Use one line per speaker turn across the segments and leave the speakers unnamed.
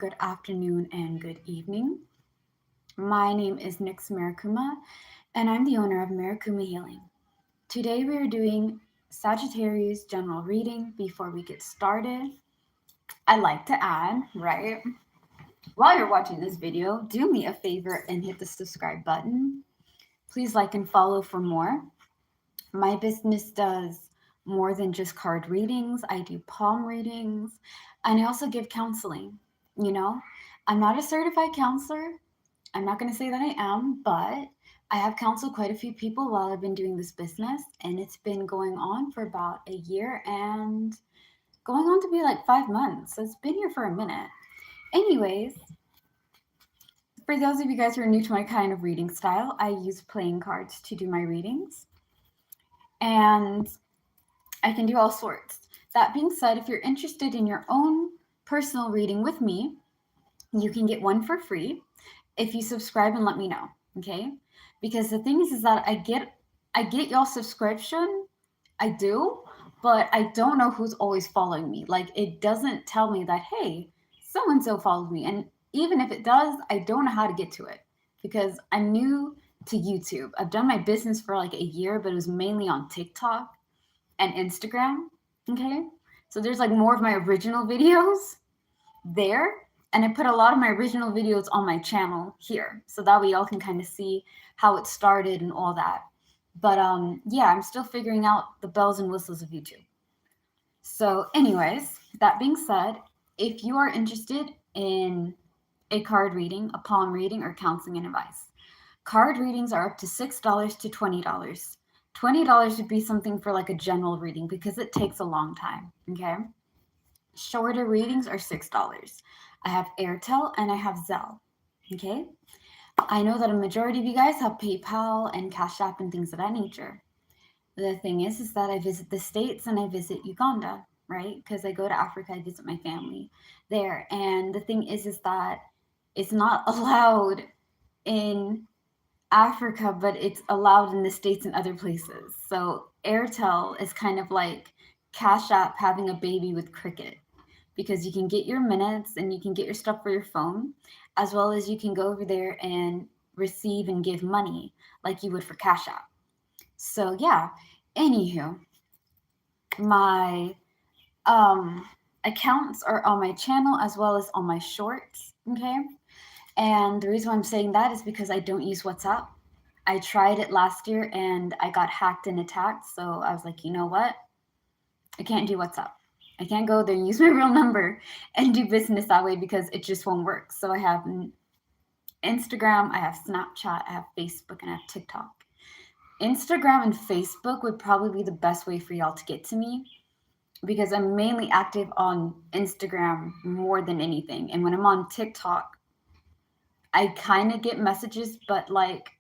good afternoon, and good evening. My name is Nix Marikuma, and I'm the owner of Marikuma Healing. Today we are doing Sagittarius general reading. Before we get started, I'd like to add, right, while you're watching this video, do me a favor and hit the subscribe button. Please like and follow for more. My business does more than just card readings. I do palm readings, and I also give counseling. You know, I'm not a certified counselor. I'm not going to say that I am, but I have counseled quite a few people while I've been doing this business, and it's been going on for about a year and going on to be like 5 months. So it's been here for a minute. Anyways, for those of you guys who are new to my kind of reading style, I use playing cards to do my readings, and I can do all sorts. That being said, if you're interested in your own personal reading with me, you can get one for free if you subscribe and let me know, okay? Because the thing is that I get y'all subscription, I do, but I don't know who's always following me. Like, it doesn't tell me that, hey, so and so followed me. And even if it does, I don't know how to get to it because I'm new to YouTube. I've done my business for like a year, but it was mainly on TikTok and Instagram, okay? So there's like more of my original videos there, and I put a lot of my original videos on my channel here, so that way y'all can kind of see how it started and all that. But yeah, I'm still figuring out the bells and whistles of YouTube. So anyways, that being said, if you are interested in a card reading, a palm reading, or counseling and advice, card readings are up to $6 to $20. $20 would be something for like a general reading because it takes a long time, okay? Shorter readings are $6. I have Airtel and I have Zelle, okay? I know that a majority of you guys have PayPal and Cash App and things of that nature. The thing is that I visit the States and I visit Uganda, right? Because I go to Africa, I visit my family there. And the thing is that it's not allowed in Africa, but it's allowed in the States and other places. So Airtel is kind of like Cash App having a baby with Cricket, because you can get your minutes and you can get your stuff for your phone, as well as you can go over there and receive and give money like you would for Cash App. So yeah, anywho, my accounts are on my channel as well as on my shorts, okay? And the reason why I'm saying that is because I don't use WhatsApp. I tried it last year and I got hacked and attacked. So I was like, you know what? I can't do WhatsApp. I can't go there and use my real number and do business that way because it just won't work. So I have Instagram, I have Snapchat, I have Facebook, and I have TikTok. Instagram and Facebook would probably be the best way for y'all to get to me because I'm mainly active on Instagram more than anything. And when I'm on TikTok, I kind of get messages, but like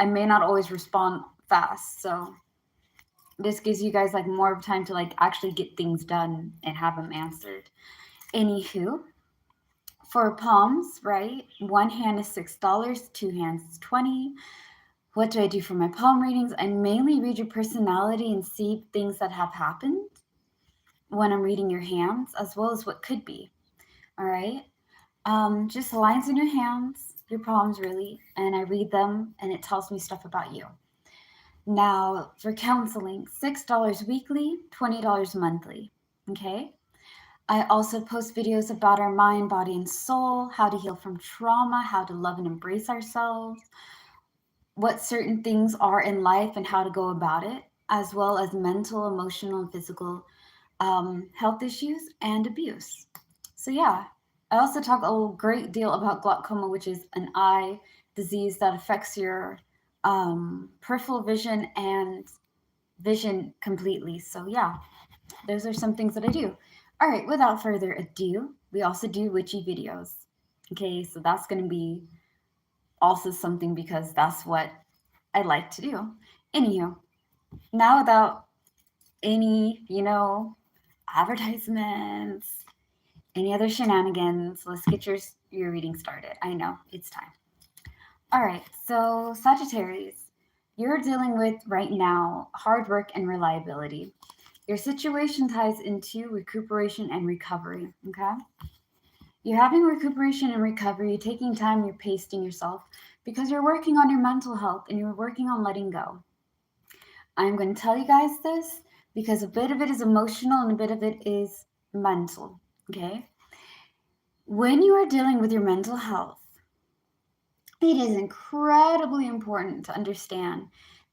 I may not always respond fast. So this gives you guys like more of time to like actually get things done and have them answered. Anywho, for palms, right? One hand is $6, two hands is 20. What do I do for my palm readings? I mainly read your personality and see things that have happened when I'm reading your hands, as well as what could be. All right. Just lines in your hands, your palms really, and I read them and it tells me stuff about you. Now, for counseling, $6 weekly, $20 monthly, okay? I also post videos about our mind, body, and soul, how to heal from trauma, how to love and embrace ourselves, what certain things are in life and how to go about it, as well as mental, emotional, and physical health issues and abuse. So yeah, I also talk a great deal about glaucoma, which is an eye disease that affects your peripheral vision and vision completely. So yeah, those are some things that I do. All right, without further ado, we also do witchy videos. Okay, so that's going to be also something because that's what I like to do. Anywho, now without any, advertisements, any other shenanigans, let's get your reading started. I know, it's time. All right, so Sagittarius, you're dealing with right now hard work and reliability. Your situation ties into recuperation and recovery, okay? You're having recuperation and recovery, you're taking time, you're pacing yourself because you're working on your mental health and you're working on letting go. I'm going to tell you guys this because a bit of it is emotional and a bit of it is mental, okay? When you are dealing with your mental health, it is incredibly important to understand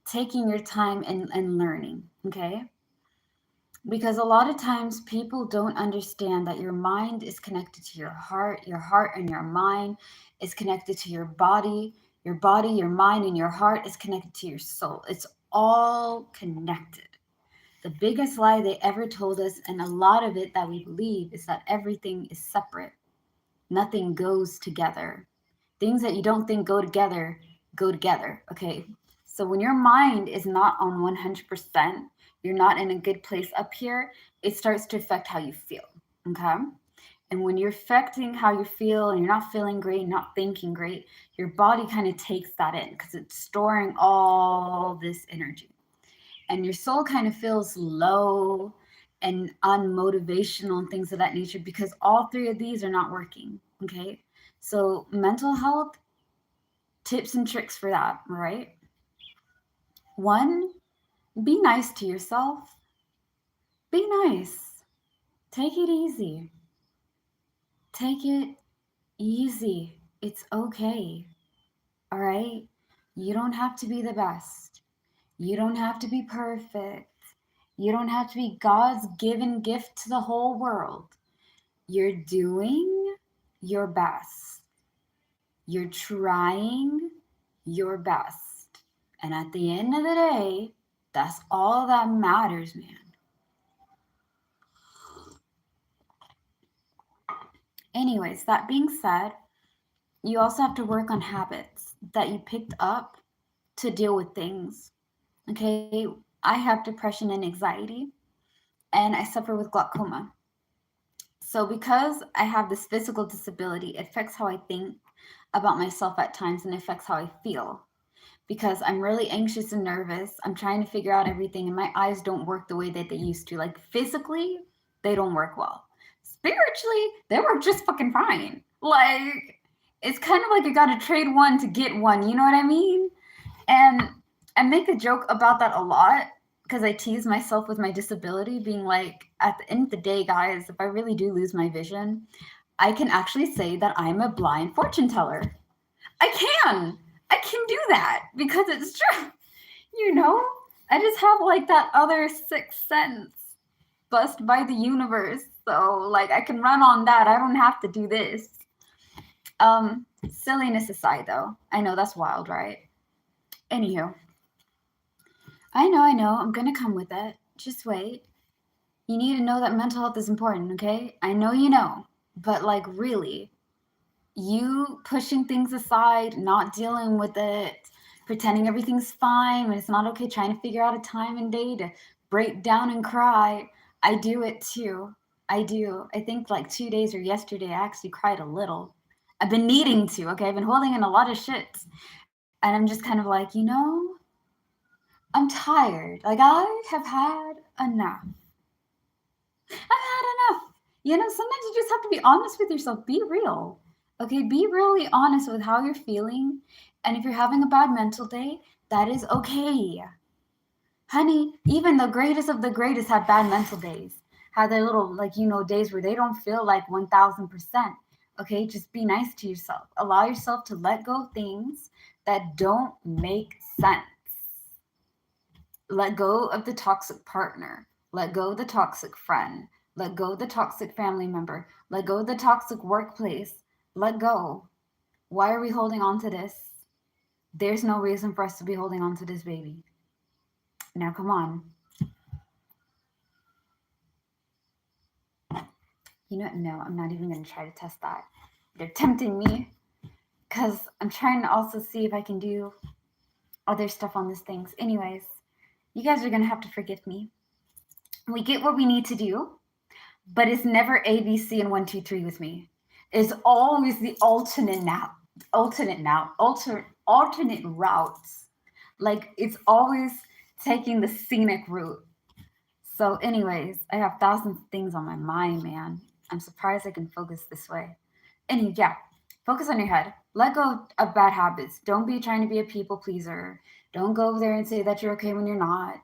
taking your time and learning, okay? Because a lot of times people don't understand that your mind is connected to your heart and your mind is connected to your body, your mind, and your heart is connected to your soul. It's all connected. The biggest lie they ever told us, and a lot of it that we believe, is that everything is separate. Nothing goes together. Things that you don't think go together. Okay. So when your mind is not on 100%, you're not in a good place up here, it starts to affect how you feel. Okay. And when you're affecting how you feel and you're not feeling great, not thinking great, your body kind of takes that in because it's storing all this energy. And your soul kind of feels low and unmotivational and things of that nature because all three of these are not working. Okay. So mental health tips and tricks for that, right? One, be nice to yourself. Be nice. Take it easy. Take it easy. It's okay. All right? You don't have to be the best. You don't have to be perfect. You don't have to be God's given gift to the whole world. You're doing your best. You're trying your best. And at the end of the day, that's all that matters, man. Anyways, that being said, you also have to work on habits that you picked up to deal with things. Okay, I have depression and anxiety, and I suffer with glaucoma. So, because I have this physical disability, it affects how I think about myself at times and affects how I feel. Because I'm really anxious and nervous. I'm trying to figure out everything, and my eyes don't work the way that they used to. Like physically, they don't work well. Spiritually, they work just fucking fine. Like, it's kind of like you gotta trade one to get one. You know what I mean? And I make a joke about that a lot because I tease myself with my disability, being like, at the end of the day, guys, if I really do lose my vision, I can actually say that I'm a blind fortune teller. I can do that because it's true. You know, I just have like that other sixth sense blessed by the universe. So like I can run on that. I don't have to do this. Silliness aside though, I know that's wild, right? Anywho, I know, I'm gonna come with it. Just wait. You need to know that mental health is important, okay? I know you know, but like really, you pushing things aside, not dealing with it, pretending everything's fine when it's not okay, trying to figure out a time and day to break down and cry. I do it too. I do. I think like 2 days or yesterday, I actually cried a little. I've been needing to, okay? I've been holding in a lot of shit. And I'm just kind of like, I'm tired. Like, I have had enough. I've had enough. Sometimes you just have to be honest with yourself. Be real. Okay, be really honest with how you're feeling. And if you're having a bad mental day, that is okay. Honey, even the greatest of the greatest have bad mental days. Have their little, days where they don't feel like 1000%. Okay, just be nice to yourself. Allow yourself to let go of things that don't make sense. Let go of the toxic partner. Let go of the toxic friend. Let go of the toxic family member. Let go of the toxic workplace. Let go. Why are we holding on to this? There's no reason for us to be holding on to this, baby. Now, come on. No, I'm not even going to try to test that. They're tempting me because I'm trying to also see if I can do other stuff on these things. Anyways, you guys are going to have to forgive me. We get what we need to do, but it's never A, B, C, and 1, 2, 3 with me. It's always the alternate routes. Like it's always taking the scenic route. So, anyways, I have thousands of things on my mind, man. I'm surprised I can focus this way. And yeah, focus on your head. Let go of bad habits. Don't be trying to be a people pleaser. Don't go over there and say that you're okay when you're not.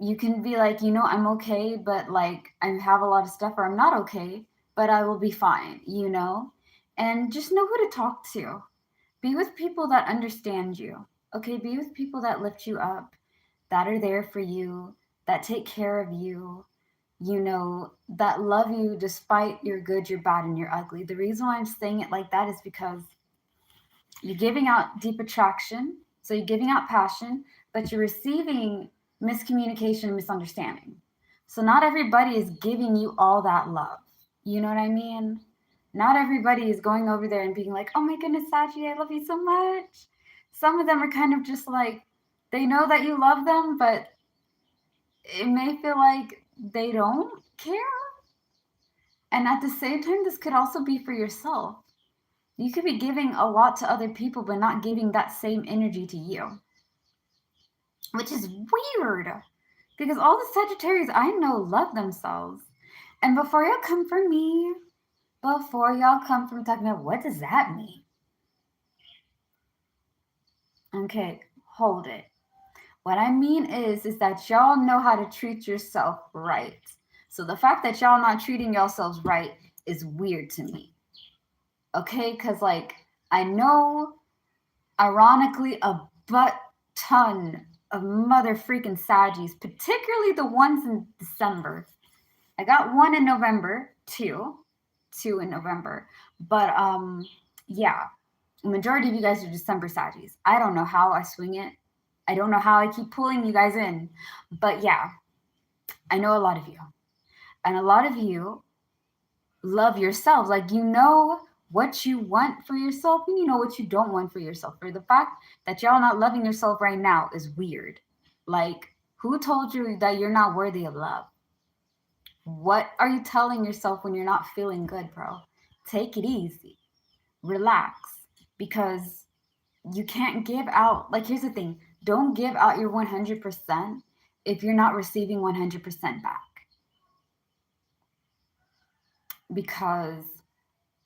You can be like, I'm okay, but like I have a lot of stuff, or I'm not okay, but I will be fine. And just know who to talk to. Be with people that understand you. Okay, be with people that lift you up, that are there for you, that take care of you, that love you despite your good, your bad, and your ugly. The reason why I'm saying it like that is because you're giving out deep attraction, so you're giving out passion, but you're receiving miscommunication and misunderstanding. So not everybody is giving you all that love. You know what I mean? Not everybody is going over there and being like, oh my goodness, Sachi, I love you so much. Some of them are kind of just like, they know that you love them, but it may feel like they don't care. And at the same time, this could also be for yourself. You could be giving a lot to other people, but not giving that same energy to you, which is weird because all the Sagittarius I know love themselves. And before y'all come for me, talking about what does that mean? Okay, hold it. What I mean is that y'all know how to treat yourself right. So the fact that y'all not treating yourselves right is weird to me. Okay, because like I know, ironically, a butt ton of mother freaking Saggies, particularly the ones in December. I got one in November, two in November, but yeah, majority of you guys are December Saggies. I don't know how I swing it. I don't know how I keep pulling you guys in, but yeah, I know a lot of you, and a lot of you love yourselves. Like, what you want for yourself, and you know what you don't want for yourself. For the fact that y'all not loving yourself right now is weird. Like, who told you that you're not worthy of love? What are you telling yourself when you're not feeling good, bro? Take it easy. Relax. Because you can't give out, like, here's the thing. Don't give out your 100% if you're not receiving 100% back. Because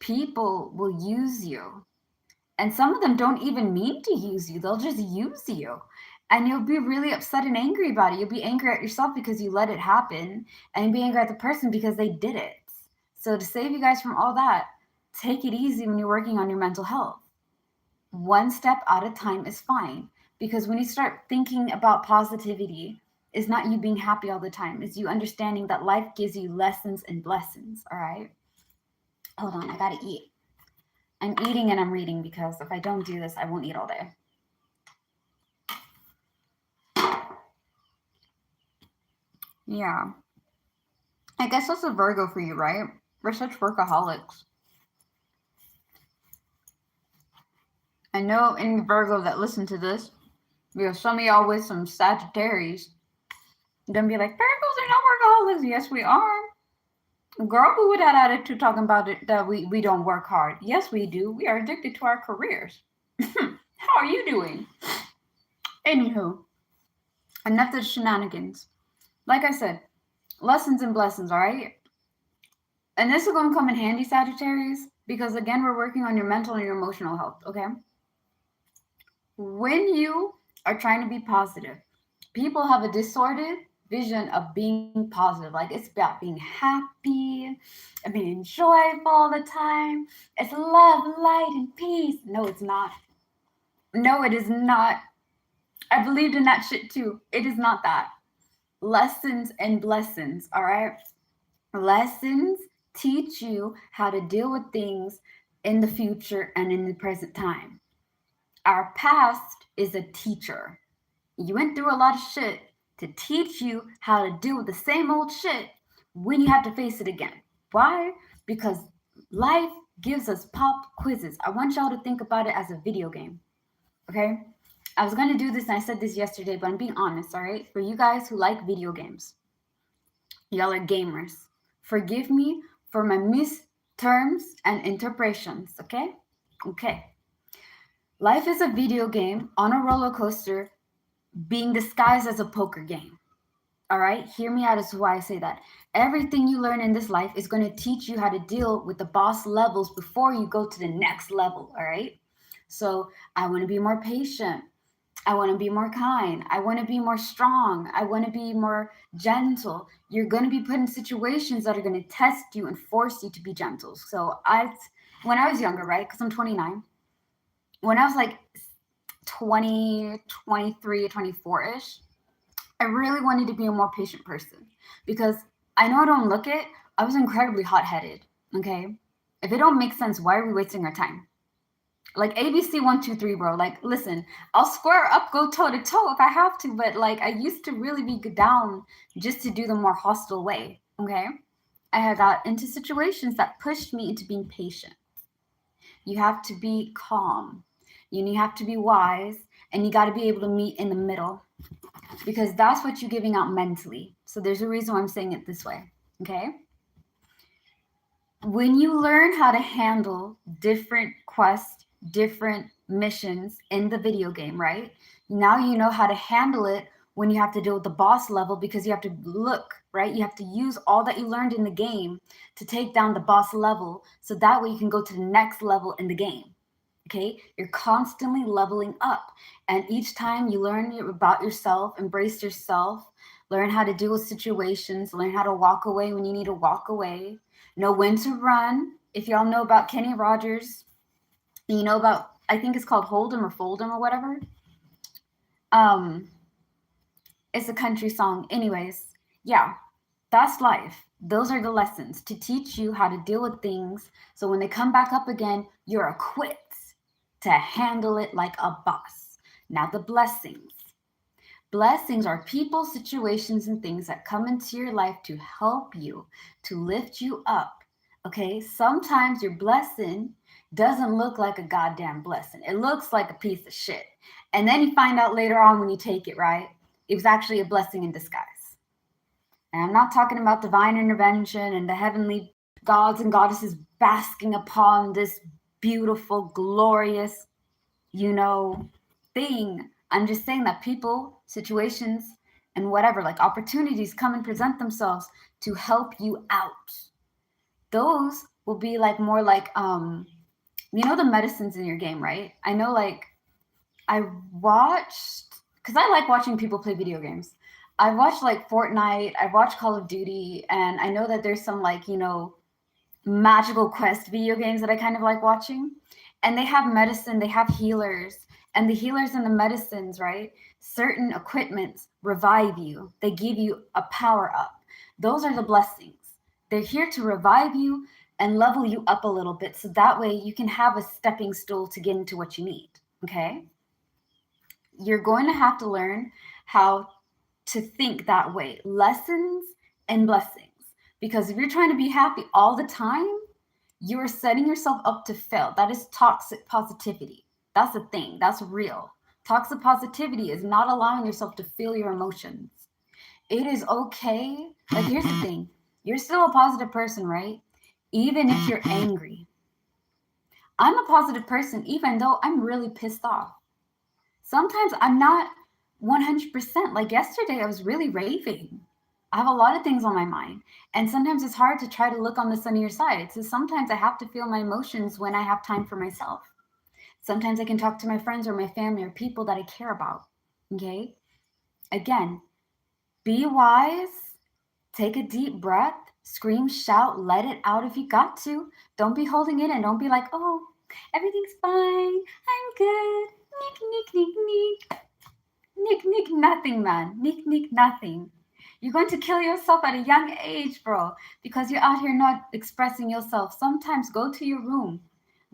people will use you. And some of them don't even mean to use you. They'll just use you. And you'll be really upset and angry about it. You'll be angry at yourself because you let it happen. And you'll be angry at the person because they did it. So to save you guys from all that, take it easy when you're working on your mental health. One step at a time is fine. Because when you start thinking about positivity, it's not you being happy all the time. It's you understanding that life gives you lessons and blessings. All right? Hold on, I gotta eat. I'm eating and I'm reading because if I don't do this, I won't eat all day. Yeah. I guess that's a Virgo for you, right? We're such workaholics. I know any Virgo that listen to this, because some of y'all with some Sagittarius, gonna be like, Virgos are not workaholics. Yes, we are. Girl, who with that attitude talking about it that we don't work hard? Yes, we do. We are addicted to our careers. How are you doing? Anywho, enough of the shenanigans. Like I said, lessons and blessings, all right? And this is going to come in handy, Sagittarius, because again, we're working on your mental and your emotional health, okay? When you are trying to be positive, people have a distorted vision of being positive. Like, it's about being happy and being joyful all the time. It's love, light, and peace. No, it's not. No, it is not. I believed in that shit too. It is not that. Lessons and blessings, all right? Lessons teach you how to deal with things in the future and in the present time. Our past is a teacher. You went through a lot of shit to teach you how to deal with the same old shit when you have to face it again. Why? Because life gives us pop quizzes. I want y'all to think about it as a video game. Okay? I was going to do this and I said this yesterday, but I'm being honest, all right? For you guys who like video games, y'all are gamers. Forgive me for my misterms and interpretations, okay? Okay. Life is a video game on a roller coaster being disguised as a poker game. All right, hear me out as to why I say that. Everything you learn in this life is going to teach you how to deal with the boss levels before you go to the next level. All right. So I want to be more patient. I want to be more kind. I want to be more strong. I want to be more gentle. You're going to be put in situations that are going to test you and force you to be gentle. So when I was younger, right? Because I'm 29. When I was like 20, 23, 24 ish, I really wanted to be a more patient person because I know I don't look it. I was incredibly hot headed. Okay. If it don't make sense, why are we wasting our time? Like ABC 1, 2, 3, bro. Like, listen, I'll square up, go toe to toe if I have to, but like I used to really be down just to do the more hostile way. Okay. I had got into situations that pushed me into being patient. You have to be calm. You have to be wise, and you got to be able to meet in the middle because that's what you're giving out mentally. So there's a reason why I'm saying it this way. Okay. When you learn how to handle different quests, different missions in the video game, right? Now you know how to handle it when you have to deal with the boss level because you have to look, right? You have to use all that you learned in the game to take down the boss level so that way you can go to the next level in the game. Okay, you're constantly leveling up. And each time you learn about yourself, embrace yourself, learn how to deal with situations, learn how to walk away when you need to walk away, know when to run. If y'all know about Kenny Rogers, you know about, I think it's called Hold 'em or Fold 'em or whatever. It's a country song. Anyways, yeah, that's life. Those are the lessons to teach you how to deal with things. So when they come back up again, you're equipped to handle it like a boss. Now, the blessings. Blessings are people, situations, and things that come into your life to help you, to lift you up. Okay, sometimes your blessing doesn't look like a goddamn blessing, it looks like a piece of shit. And then you find out later on when you take it, right? It was actually a blessing in disguise. And I'm not talking about divine intervention and the heavenly gods and goddesses basking upon this beautiful, glorious, thing. I'm just saying that people, situations, and whatever, like opportunities come and present themselves to help you out. Those will be like more like the medicines in your game, right? I know, like, I watched, because I like watching people play video games. I watched like Fortnite, I watched Call of Duty, and I know that there's some like, magical quest video games that I kind of like watching. And they have medicine, they have healers, and the healers and the medicines, right? Certain equipments revive you, they give you a power up. Those are the blessings. They're here to revive you and level you up a little bit so that way you can have a stepping stool to get into what you need. Okay? You're going to have to learn how to think that way. Lessons and blessings. Because if you're trying to be happy all the time, you are setting yourself up to fail. That is toxic positivity. That's a thing. That's real. Toxic positivity is not allowing yourself to feel your emotions. It is okay. Like, here's the thing. You're still a positive person, right? Even if you're angry. I'm a positive person, even though I'm really pissed off. Sometimes I'm not 100%. Like yesterday, I was really raving. I have a lot of things on my mind. And sometimes it's hard to try to look on the sunnier side. So sometimes I have to feel my emotions when I have time for myself. Sometimes I can talk to my friends or my family or people that I care about. Okay? Again, be wise, take a deep breath, scream, shout, let it out if you got to. Don't be holding it in. Don't be like, oh, everything's fine. I'm good. Nick, nick, nick, nick. Nick, nick, nothing, man. Nick, nick, nothing. You're going to kill yourself at a young age, bro, because you're out here not expressing yourself. Sometimes go to your room.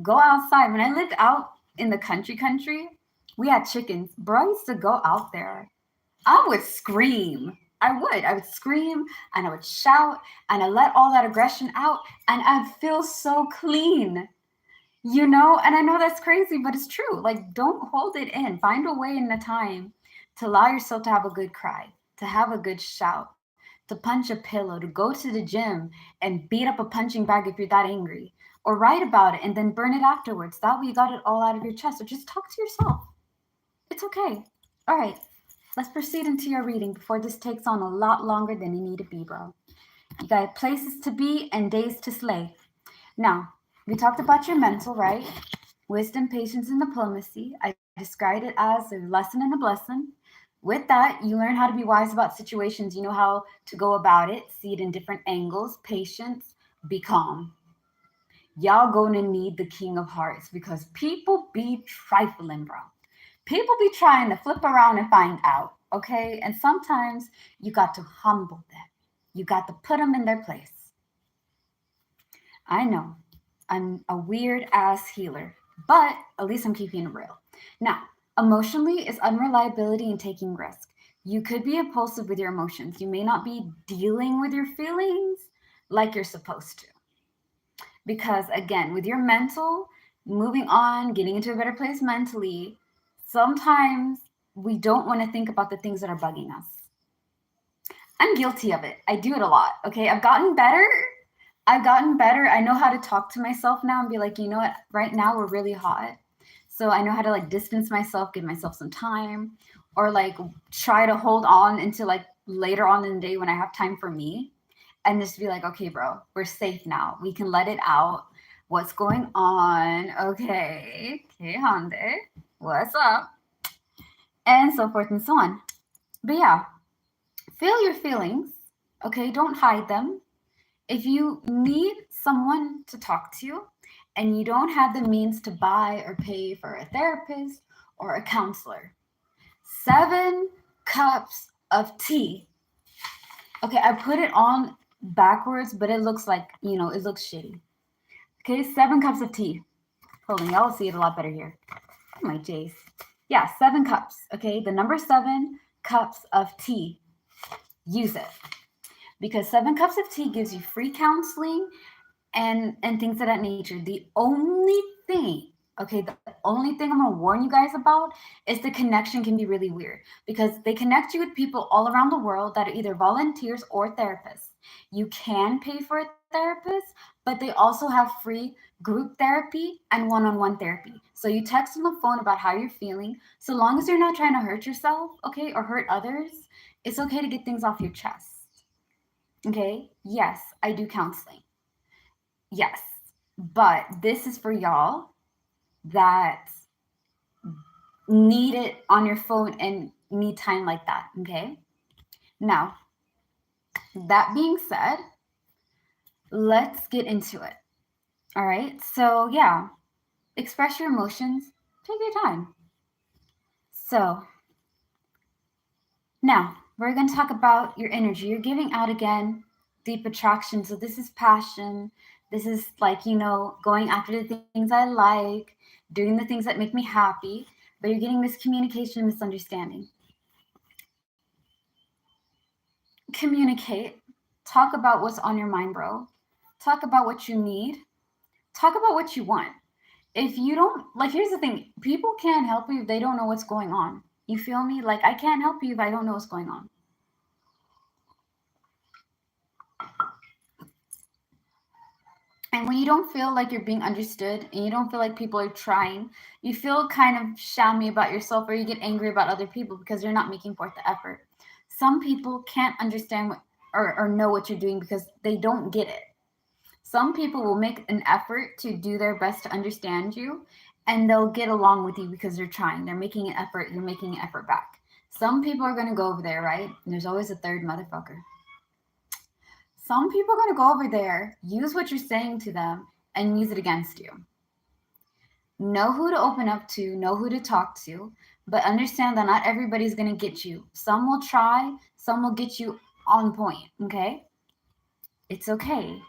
Go outside. When I lived out in the country, we had chickens. Bro, I used to go out there. I would scream. I would scream and I would shout and I let all that aggression out and I'd feel so clean. And I know that's crazy, but it's true. Like, don't hold it in. Find a way in the time to allow yourself to have a good cry, to have a good shout, to punch a pillow, to go to the gym and beat up a punching bag if you're that angry, or write about it and then burn it afterwards. That way you got it all out of your chest. Or just talk to yourself. It's okay. All right. let's proceed into your reading before this takes on a lot longer than you need to be, bro. You got places to be and days to slay. Now, we talked about your mental, right? Wisdom, patience, and diplomacy. I described it as a lesson and a blessing. With that, you learn how to be wise about situations. You know how to go about it, see it in different angles. Patience, be calm. Y'all gonna need the King of Hearts because people be trifling, bro. People be trying to flip around and find out, okay? And sometimes you got to humble them. You got to put them in their place. I know I'm a weird ass healer, but at least I'm keeping it real. Now, emotionally is unreliability and taking risk. You could be impulsive with your emotions. You may not be dealing with your feelings like you're supposed to. Because again, with your mental, moving on, getting into a better place mentally, sometimes we don't want to think about the things that are bugging us. I'm guilty of it. I do it a lot. Okay. I've gotten better. I know how to talk to myself now and be like, you know what? Right now we're really hot. So I know how to like distance myself, give myself some time, or like try to hold on until like later on in the day when I have time for me and just be like, okay, bro, we're safe now. We can let it out. What's going on? Okay. Okay, Hyundai. What's up? And so forth and so on. But yeah, feel your feelings. Okay. Don't hide them. If you need someone to talk to and you don't have the means to buy or pay for a therapist or a counselor, 7 cups of tea. Okay, I put it on backwards, but it looks like, it looks shitty. Okay, 7 cups of tea. Hold on, y'all will see it a lot better here. Oh my jace. Yeah, 7 cups. Okay, the number 7 cups of tea. Use it. Because 7 cups of tea gives you free counseling and things of that nature. The only thing, okay, the only thing I'm gonna warn you guys about is the connection can be really weird because they connect you with people all around the world that are either volunteers or therapists. You can pay for a therapist, but they also have free group therapy and one-on-one therapy. So you text on the phone about how you're feeling. So long as you're not trying to hurt yourself, okay, or hurt others, it's okay to get things off your chest. Okay, yes, I do counseling. Yes, but this is for y'all that need it on your phone and need time like that. Okay. Now, that being said, let's get into it. All right. So, yeah, express your emotions, take your time. So, now we're going to talk about your energy. You're giving out again deep attraction. So, this is passion. This is like, going after the things I like, doing the things that make me happy, but you're getting miscommunication and misunderstanding. Communicate. Talk about what's on your mind, bro. Talk about what you need. Talk about what you want. If you don't, like, here's the thing people can't help you if they don't know what's going on. You feel me? Like, I can't help you if I don't know what's going on. And when you don't feel like you're being understood and you don't feel like people are trying, you feel kind of shammy about yourself or you get angry about other people because you're not making forth the effort. Some people can't understand or know what you're doing because they don't get it. Some people will make an effort to do their best to understand you and they'll get along with you because they're trying. They're making an effort. You're making an effort back. Some people are going to go over there, right? And there's always a third motherfucker. Some people are going to go over there, use what you're saying to them, and use it against you. Know who to open up to, know who to talk to, but understand that not everybody's going to get you. Some will try, some will get you on point, okay? It's okay.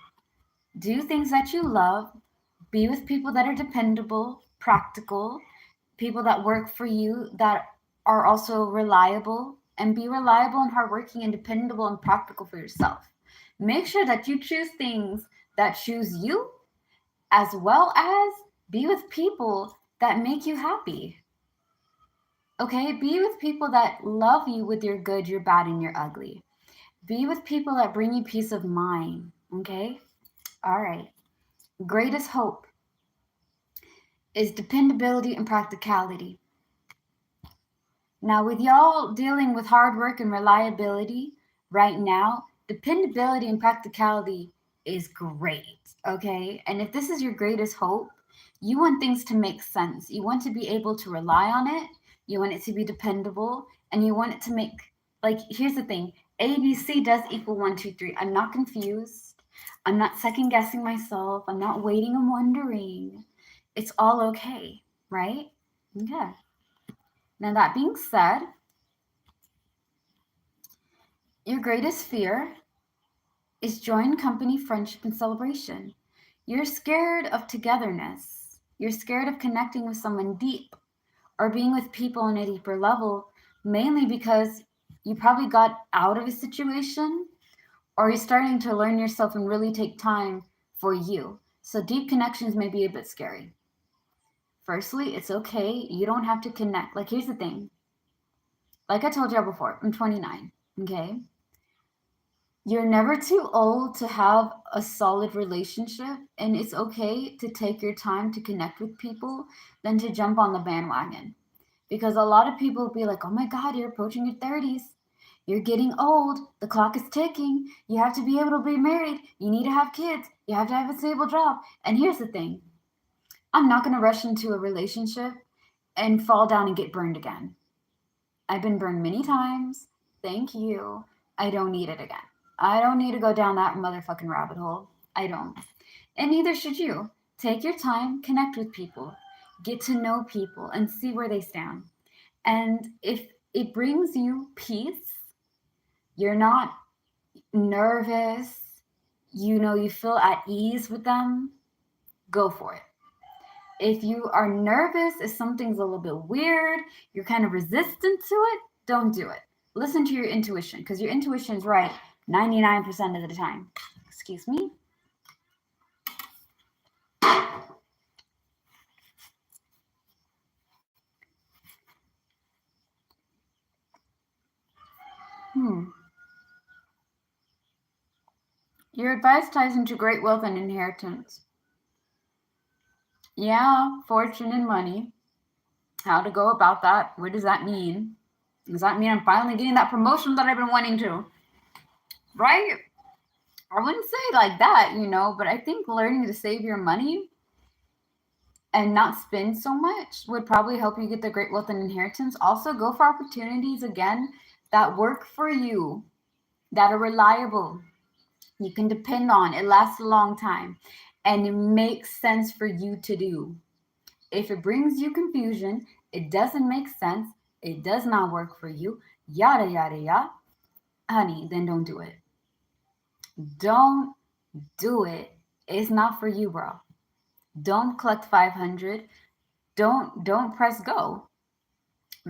Do things that you love. Be with people that are dependable, practical, people that work for you, that are also reliable, and be reliable and hardworking and dependable and practical for yourself. Make sure that you choose things that choose you, as well as be with people that make you happy. Okay? Be with people that love you with your good, your bad, and your ugly. Be with people that bring you peace of mind. Okay? All right. Greatest hope is dependability and practicality. Now, with y'all dealing with hard work and reliability right now, dependability and practicality is great, okay? And if this is your greatest hope, you want things to make sense. You want to be able to rely on it. You want it to be dependable. And you want it to make, like, here's the thing, ABC does equal 1, 2, 3. I'm not confused. I'm not second guessing myself. I'm not waiting and wondering. It's all okay, right? Okay. Now, that being said, your greatest fear is join company, friendship, and celebration. You're scared of togetherness. You're scared of connecting with someone deep or being with people on a deeper level, mainly because you probably got out of a situation or you're starting to learn yourself and really take time for you. So deep connections may be a bit scary. Firstly, it's okay. You don't have to connect. Like, here's the thing. Like I told y'all before, I'm 29, okay? You're never too old to have a solid relationship, and it's okay to take your time to connect with people than to jump on the bandwagon. Because a lot of people will be like, oh my God, you're approaching your 30s. You're getting old. The clock is ticking. You have to be able to be married. You need to have kids. You have to have a stable job. And here's the thing, I'm not going to rush into a relationship and fall down and get burned again. I've been burned many times. Thank you. I don't need it again. I don't need to go down that motherfucking rabbit hole. I don't. And neither should you. Take your time, connect with people, get to know people, and see where they stand. And if it brings you peace, you're not nervous, you feel at ease with them, go for it. If you are nervous, if something's a little bit weird, you're kind of resistant to it, don't do it. Listen to your intuition, because your intuition is right 99% of the time. Excuse me. Your advice ties into great wealth and inheritance. Yeah, fortune and money. How to go about that? What does that mean? Does that mean I'm finally getting that promotion that I've been wanting to? Right? I wouldn't say like that, but I think learning to save your money and not spend so much would probably help you get the great wealth and inheritance. Also, go for opportunities again that work for you, that are reliable, you can depend on, it lasts a long time, and it makes sense for you to do. If it brings you confusion, it doesn't make sense, it does not work for you, yada, yada, yada, honey, then don't do it. Don't do it. It's not for you, bro. Don't collect 500. Don't press go.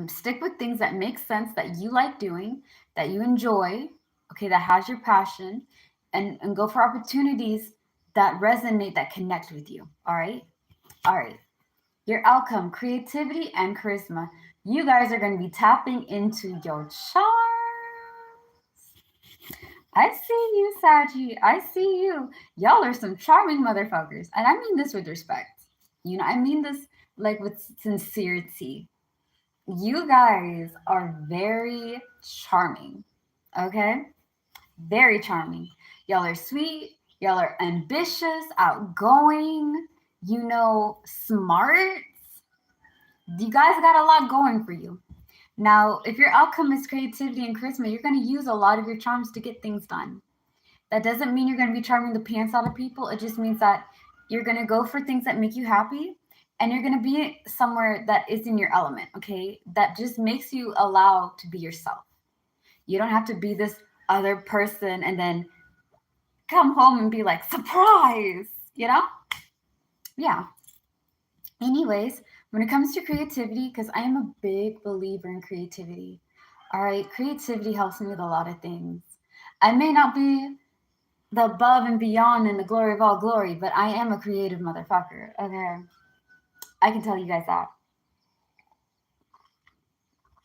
Stick with things that make sense, that you like doing, that you enjoy, okay, that has your passion, and go for opportunities that resonate, that connect with you. All right. Your outcome, creativity and charisma. You guys are going to be tapping into your charms. I see you, Saggy. I see you. Y'all are some charming motherfuckers. And I mean this with respect. I mean this like with sincerity. You guys are very charming. Okay? Very charming. Y'all are sweet. Y'all are ambitious, outgoing, smart. You guys got a lot going for you. Now, if your outcome is creativity and charisma, you're going to use a lot of your charms to get things done. That doesn't mean you're going to be charming the pants out of people. It just means that you're going to go for things that make you happy, and you're going to be somewhere that is in your element, okay? That just makes you allow to be yourself. You don't have to be this other person and then come home and be like, surprise, Yeah. Anyways, when it comes to creativity, because I am a big believer in creativity, all right, creativity helps me with a lot of things. I may not be the above and beyond and the glory of all glory, but I am a creative motherfucker, okay? I can tell you guys that.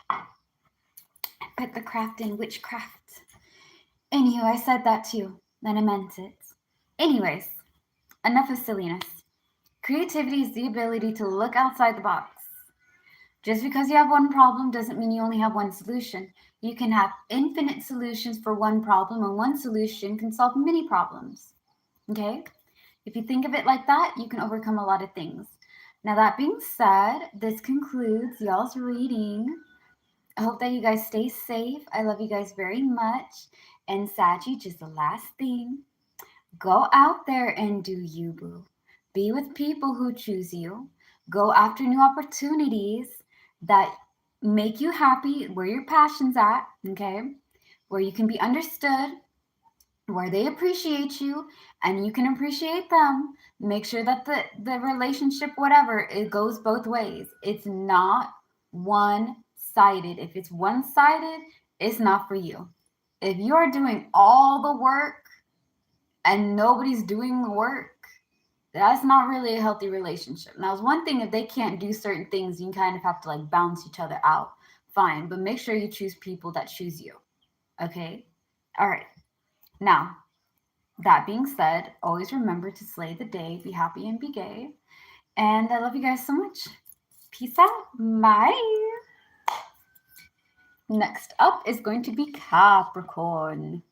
I put the craft in witchcraft. Anywho, I said that too, then I meant it. Anyways, enough of silliness. Creativity is the ability to look outside the box. Just because you have one problem doesn't mean you only have one solution. You can have infinite solutions for one problem, and one solution can solve many problems. Okay? If you think of it like that, you can overcome a lot of things. Now, that being said, this concludes y'all's reading. I hope that you guys stay safe. I love you guys very much. And Saji, just the last thing, go out there and do you, boo. Be with people who choose you. Go after new opportunities that make you happy, where your passion's at, okay? Where you can be understood, where they appreciate you and you can appreciate them. Make sure that the relationship, whatever, it goes both ways. It's not one-sided. If it's one-sided, it's not for you. If you're doing all the work and nobody's doing the work, that's not really a healthy relationship. Now, it's one thing if they can't do certain things, you kind of have to like balance each other out. Fine, but make sure you choose people that choose you. Okay? All right. Now, that being said, always remember to slay the day, be happy, and be gay. And I love you guys so much. Peace out. Bye. Next up is going to be Capricorn.